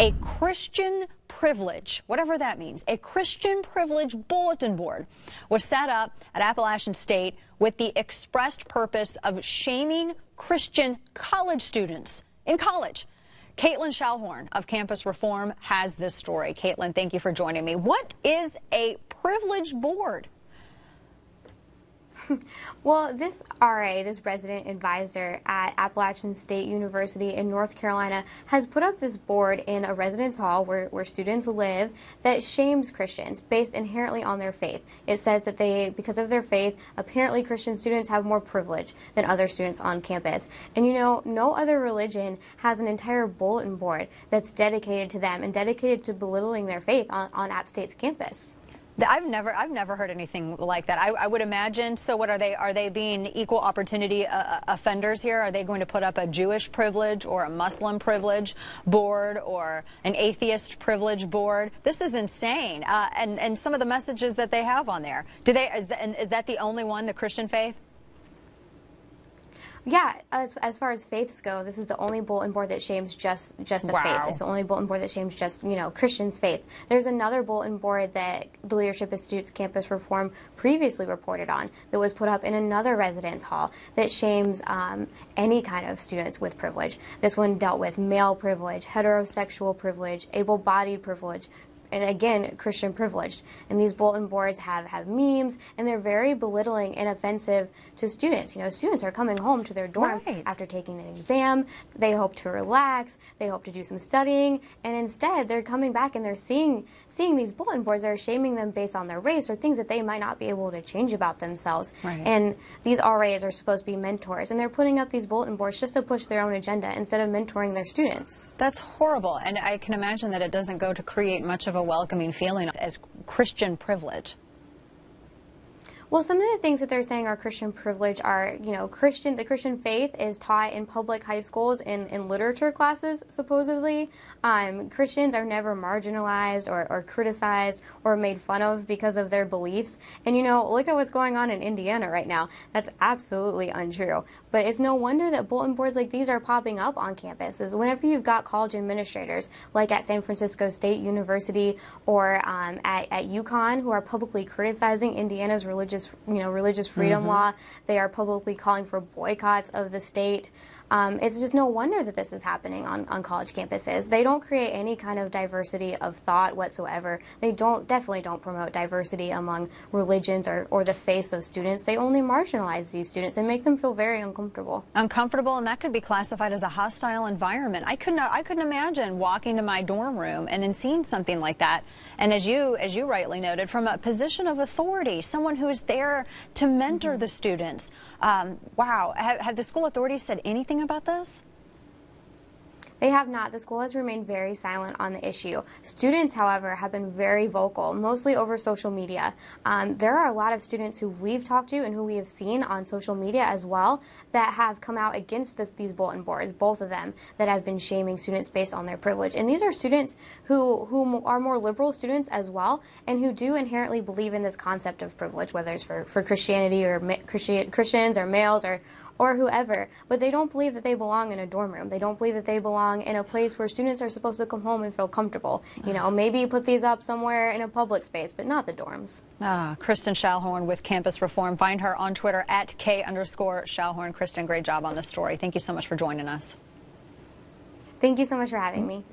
A Christian privilege, whatever that means, a Christian privilege bulletin board was set up at Appalachian State with the expressed purpose of shaming Christian college students in college. Kaitlyn Schallhorn of Campus Reform has this story. Kaitlyn, thank you for joining me. What is a privilege board? Well, this RA, this resident advisor at Appalachian State University in North Carolina, has put up this board in a residence hall where students live that shames Christians based inherently on their faith. It says that because of their faith, apparently Christian students have more privilege than other students on campus. And you know, no other religion has an entire bulletin board that's dedicated to them and dedicated to belittling their faith on App State's campus. I've never heard anything like that. I would imagine. So what are they? Are they being equal opportunity offenders here? Are they going to put up a Jewish privilege or a Muslim privilege board or an atheist privilege board? This is insane. And some of the messages that they have on there. Is that the only one, the Christian faith? Yeah, as far as faiths go, this is the only bulletin board that shames just a faith. It's the only bulletin board that shames just, Christians' faith. There's another bulletin board that the Leadership Institute's Campus Reform previously reported on that was put up in another residence hall that shames any kind of students with privilege. This one dealt with male privilege, heterosexual privilege, able-bodied privilege, and again, Christian privileged. And these bulletin boards have memes, and they're very belittling and offensive to students. Students are coming home to their dorm after taking an exam. They hope to relax. They hope to do some studying. And instead, they're coming back and they're seeing these bulletin boards that are shaming them based on their race or things that they might not be able to change about themselves. And these RAs are supposed to be mentors, and they're putting up these bulletin boards just to push their own agenda instead of mentoring their students. That's horrible. And I can imagine that it doesn't go to create much of a welcoming feeling as Christian privilege. Well, some of the things that they're saying are Christian privilege are, the Christian faith is taught in public high schools in literature classes, supposedly. Christians are never marginalized or criticized or made fun of because of their beliefs. And, look at what's going on in Indiana right now. That's absolutely untrue. But it's no wonder that bulletin boards like these are popping up on campuses. Whenever you've got college administrators, like at San Francisco State University or at UConn, who are publicly criticizing Indiana's religious freedom law. They are publicly calling for boycotts of the state. It's just no wonder that this is happening on college campuses. They don't create any kind of diversity of thought whatsoever. They definitely don't promote diversity among religions or the faiths of students. They only marginalize these students and make them feel very uncomfortable. Uncomfortable, and that could be classified as a hostile environment. I couldn't imagine walking to my dorm room and then seeing something like that. And as you rightly noted, from a position of authority, someone who is there to mentor the students. Wow. Have the school authorities said anything about this? They have not. The school has remained very silent on the issue. Students, however, have been very vocal, mostly over social media. There are a lot of students who we've talked to and who we have seen on social media as well that have come out against these bulletin boards, both of them, that have been shaming students based on their privilege. And these are students who are more liberal students as well and who do inherently believe in this concept of privilege, whether it's for Christianity or Christians or males or whoever, but they don't believe that they belong in a dorm room. They don't believe that they belong in a place where students are supposed to come home and feel comfortable. Maybe put these up somewhere in a public space, but not the dorms. Kaitlyn Schallhorn with Campus Reform. Find her on Twitter at K_Schallhorn. Kristen, great job on this story. Thank you so much for joining us. Thank you so much for having me.